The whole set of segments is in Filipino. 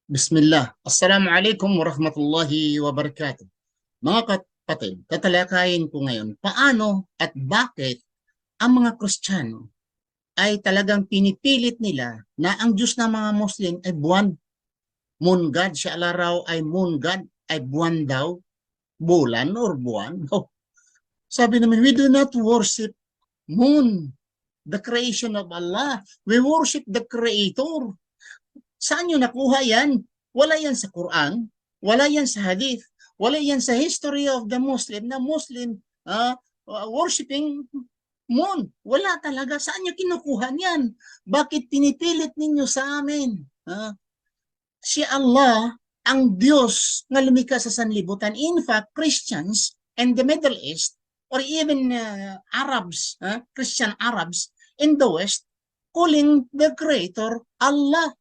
Bismillah. Assalamualaikum warahmatullahi wabarakatuh. Mga kapatid, tatalakayin ko ngayon paano at bakit ang mga Kristiyano ay talagang pinipilit nila na ang Diyos ng mga Muslim ay buwan. Moon God, siya raw ay moon God, ay buwan daw, bulan or buwan. Oh, sabi naman, we do not worship moon, the creation of Allah. We worship the Creator. Saan nyo nakuha yan? Wala yan sa Quran, wala yan sa Hadith, wala yan sa history of the Muslim na Muslim worshiping moon. Wala talaga. Saan nyo kinukuha yan? Bakit pinipilit ninyo sa amin? Si Allah, ang Diyos na lumikha sa sanlibutan. In fact, Christians and the Middle East or even Arabs, Christian Arabs in the West, calling the Creator Allah.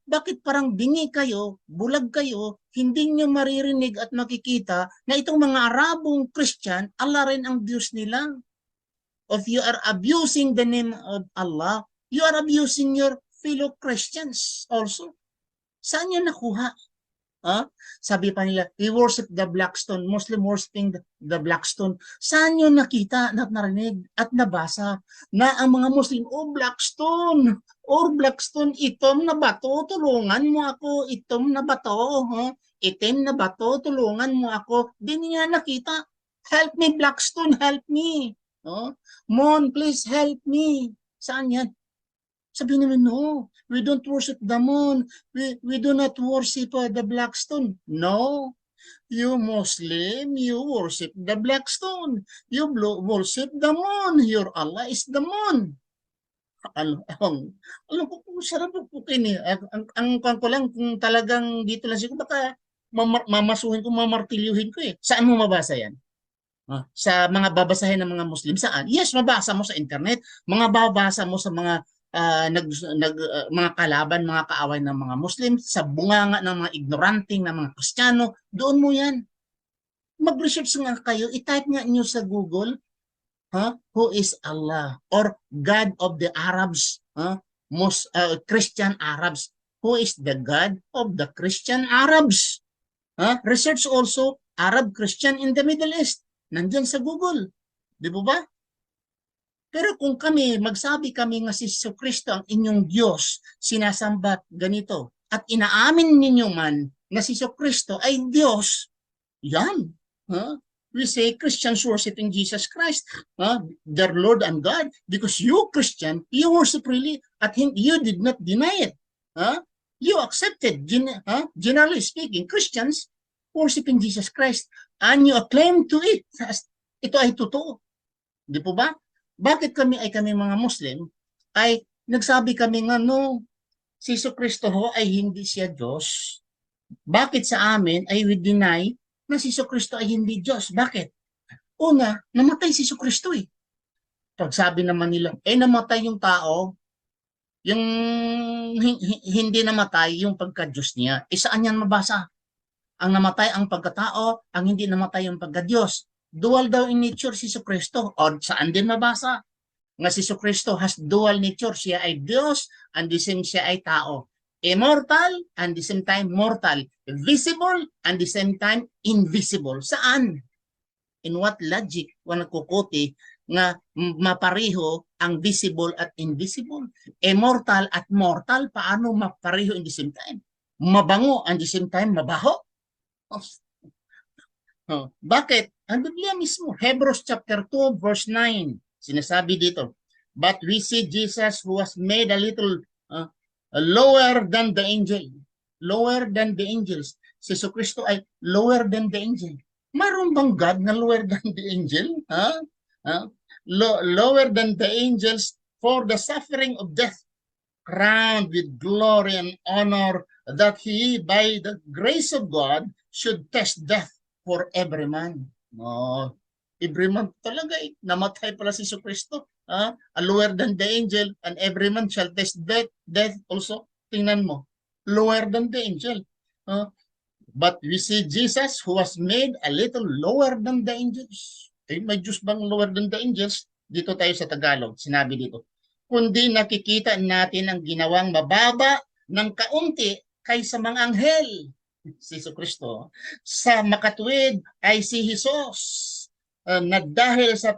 Bakit parang bingi kayo, bulag kayo, hindi nyo maririnig at makikita na itong mga Arabong Christian, Allah rin ang Diyos nila? If you are abusing the name of Allah, you are abusing your fellow Christians also. Saan nyo nakuha? Sabi pa nila, we worship the black stone, Muslim worshiping the black stone. Saan nyo nakita at narinig at nabasa na ang mga Muslim, black stone, itom na bato, tulungan mo ako, itom na bato, itim na bato, tulungan mo ako. Di niya nakita, help me black stone, help me. Mon, please help me. Saan yan? Sabi naman, no, we don't worship the moon. We do not worship the black stone. No, you Muslim, you worship the black stone. You worship the moon. Your Allah is the moon. Alam ko kung sarap pupukin eh. Ang ko lang kung talagang dito lang siguro baka mamasuhin ko, mamartilyuhin ko eh. Saan mo mabasa yan? Sa mga babasahin ng mga Muslim. Saan? Yes, mabasa mo sa internet. Mga babasa mo sa mga mga kalaban, mga kaaway ng mga Muslim, sa bunganga ng mga ignoranting ng mga Kristiyano, doon mo yan. Mag-research nga kayo, i-type nga nyo sa Google, who is Allah? Or God of the Arabs, Christian Arabs. Who is the God of the Christian Arabs? Research also Arab Christian in the Middle East. Nandyan sa Google. Di ba? Pero kung magsabi kami nga si Kristo ang inyong Diyos, sinasamba ganito, at inaamin ninyo man na si Kristo ay Diyos, yan. We say Christians worshiping Jesus Christ, their Lord and God, because you Christian, you worship really, at you did not deny it. You accepted, generally speaking, Christians worshiping Jesus Christ, and you acclaim to it. Ito ay totoo. Di po ba? Bakit kami mga Muslim ay nagsabi kami nga no, si Kristo ho ay hindi siya Diyos. Bakit sa amin ay we deny na si Kristo ay hindi Diyos? Bakit? Una, namatay si Kristo eh. Pag sabi naman nila, namatay yung tao, yung hindi namatay yung pagka-Diyos niya. Saan yan mabasa? Ang namatay ang pagkatao, ang hindi namatay yung pagka-Diyos. Dual daw in nature si Kristo. O saan din mabasa? Nga si Kristo has dual nature. Siya ay Diyos and the same siya ay tao. Immortal and the same time mortal. Visible and the same time invisible. Saan? In what logic? Kung nagkukuti nga mapariho ang visible at invisible? Immortal at mortal, paano mapariho in the same time? Mabango and the same time mabaho? Bakit? Ang Biblia mismo, Hebrews chapter 2 verse 9, sinasabi dito, but we see Jesus who was made a little lower than the angel. Lower than the angels. Si Kristo ay lower than the angel. Mayroon bang God na lower than the angel? Lower than the angels for the suffering of death, crowned with glory and honor, that he, by the grace of God, should test death for every man. Every man talaga eh. Namatay pala si Kristo. Lower than the angel, and every man shall test death also. Tingnan mo. Lower than the angel. But we see Jesus who was made a little lower than the angels. May Diyos bang lower than the angels? Dito tayo sa Tagalog. Sinabi dito. Kundi nakikita natin ang ginawang mababa ng kaunti kaysa mga anghel, si Jesucristo. Sa makatuwid ay si Jesus, na dahil sa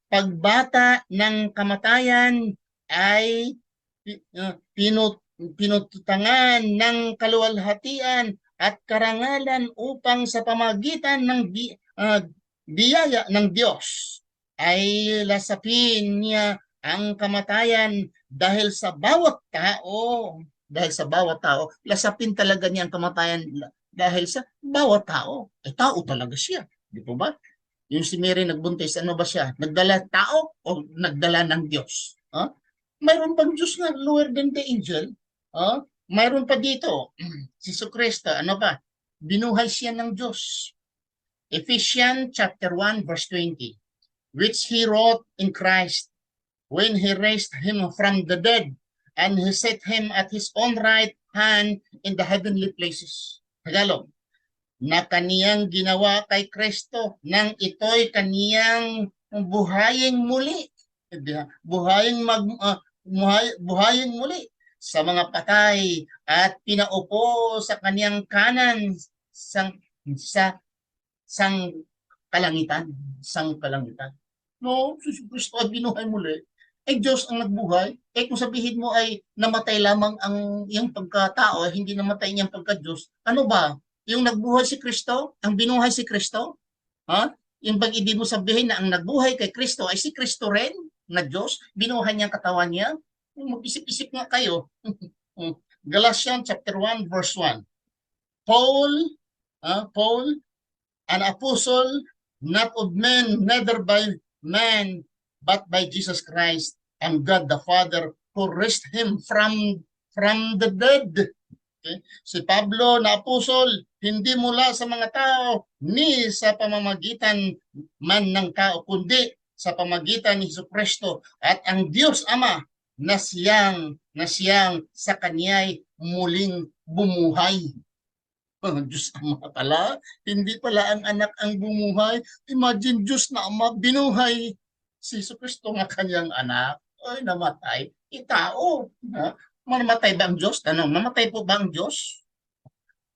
pagbata ng kamatayan ay pinututangan ng kaluwalhatian at karangalan upang sa pamagitan ng biyaya ng Diyos ay lasapin niya ang kamatayan dahil sa bawat tao. Dahil sa bawat tao, lasapin talaga niya ang kamatayan dahil sa bawat tao. Tao talaga siya. Di po ba? Yung si Mary nagbuntis, ano ba siya? Nagdala tao o nagdala ng Diyos? Mayroon bang Diyos nga lower than the angel? Mayroon pa dito, si Jesucristo, ano ba? Binuhay siya ng Diyos. Ephesians chapter 1 verse 20, which he wrote in Christ when he raised him from the dead and he set him at his own right hand in the heavenly places. Tagalog, na kaniyang ginawa kay Kristo nang ito'y kaniyang buhayin muli. Buhayin muli sa mga patay at pinaupo sa kaniyang kanan sang kalangitan. No, si Kristo ay binuhay muli. Diyos ang nagbuhay. Kung sabihin mo ay namatay lamang ang iyang pagkatao, hindi namatay niyang pagka-Diyos, ano ba? Yung nagbuhay si Kristo? Ang binuhay si Kristo? Yung pag ibig mo sabihin na ang nagbuhay kay Kristo ay si Kristo rin na Diyos, binuhay niya ang katawan niya? Mag-isip-isip nga kayo. Galatians chapter 1 verse 1. Paul, an apostle, not of men, neither by man, but by Jesus Christ and God the Father who raised him from the dead. Okay? Si Pablo na apostol, hindi mula sa mga tao, ni sa pamamagitan man ng tao, kundi sa pamagitan ni Jesucristo at ang Diyos Ama na siyang sa kanya'y muling bumuhay. Diyos Ama pala, hindi pala ang anak ang bumuhay. Imagine, Diyos na Ama binuhay si Jesucristo nga kanyang anak. Ay, namatay. Tao. Mamatay ba ang Diyos? Tanong, mamatay po ba ang Diyos?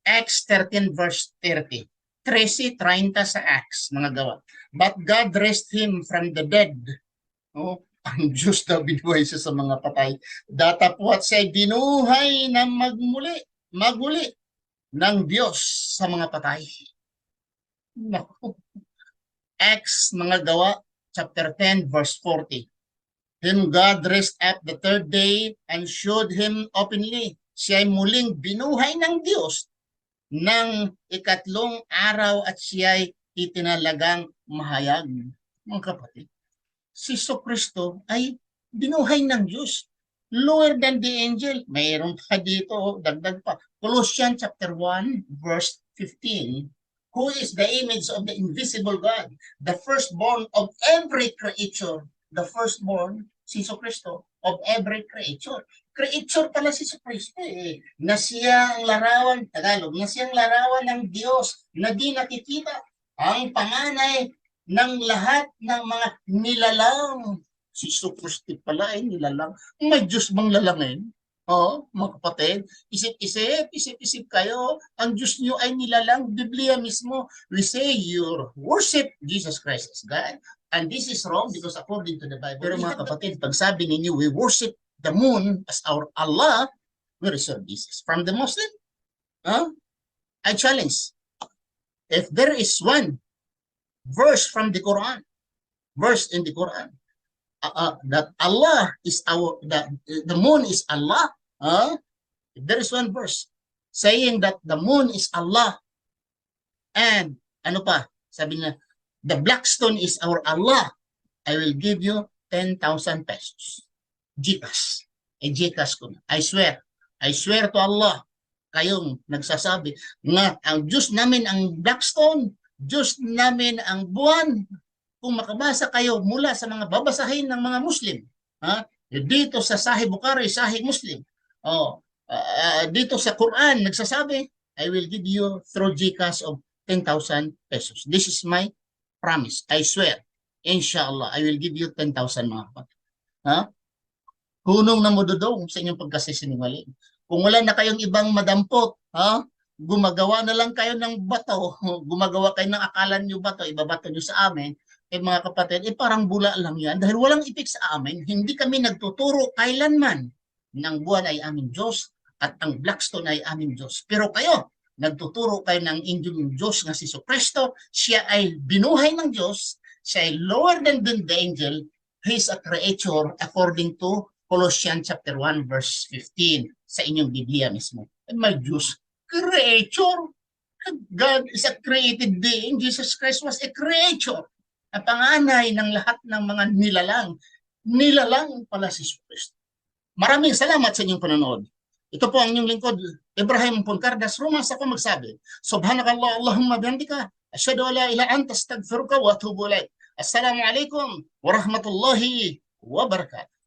Acts 13 verse 30. 13:30 sa Acts, mga gawa. But God raised him from the dead. Ang Diyos na binuhay siya sa mga patay. Datapwat siya binuhay na magmuli ng Diyos sa mga patay. Acts, mga gawa, chapter 10, verse 40. Him God raised up the third day and showed him openly. Siya ay muling binuhay ng Diyos ng ikatlong araw at siya ay itinalagang mahayag. Mga kapatid, si Jesucristo ay binuhay ng Diyos. Lower than the angel. Mayroon pa dito, dagdag pa. Colossians chapter 1, verse 15. Who is the image of the invisible God, the firstborn of every creature. The firstborn, si Jesucristo, of every creature. Creature pala si Jesucristo na siyang larawan, Tagalog, na siyang larawan ng Diyos na di nakikita, ang panganay ng lahat ng mga nilalang. Si Jesucristo pala ay nilalang. May Diyos bang lalangin? Mga kapatid, isip-isip kayo, ang Diyos niyo ay nilalang. Biblia mismo, we say you worship Jesus Christ as God, and this is wrong because according to the Bible. Pero mga kapatid, pag sabi ninyo, we worship the moon as our Allah, where is your Jesus? From the Muslim? I challenge. If there is one verse from the Quran, verse in the Quran, that Allah is the moon is Allah, if there is one verse saying that the moon is Allah, and ano pa, sabi niya, the black stone is our Allah, I will give you 10,000 pesos. GCash. GCash ko na. I swear to Allah, kayong nagsasabi nga ang Diyos namin ang black stone, Diyos namin ang buwan. Kung makabasa kayo mula sa mga babasahin ng mga Muslim, dito sa Sahih Bukhari, Sahih Muslim, dito sa Quran, nagsasabi, I will give you through GCash of 10,000 pesos. This is my promise. I swear. Inshallah, I will give you 10,000 mga kapatid. Hunong na mododong sa inyong pagkasisinungaling. Kung wala na kayong ibang madampot, ha? Gumagawa na lang kayo ng bato, gumagawa kayo ng akala nyo bato, ibabato nyo sa amin, mga kapatid, parang bula lang yan dahil walang ipik sa amin. Hindi kami nagtuturo kailanman ng buwan ay aming Diyos at ang Blackstone ay aming Diyos. Pero kayo, nagtuturo kayo ng inyong Diyos na si Kristo, siya ay binuhay ng Diyos, siya ay lower than the angel, he is a creator according to Colossians chapter 1 verse 15 sa inyong Biblia mismo. And my Diyos, creator. God is a created being. Jesus Christ was a creator. Ang panganay ng lahat ng mga nilalang. Nilalang pala si Kristo. Maraming salamat sa inyong panonood. Ito po ang inyong lingkod, Ibrahim Puncardas. Rumas ako magsabi, Subhanakallah, Allahumma bihamdika, asyhadu an la ilaha anta astaghfiruka wa atubu ilaik. Assalamualaikum warahmatullahi wabarakatuh.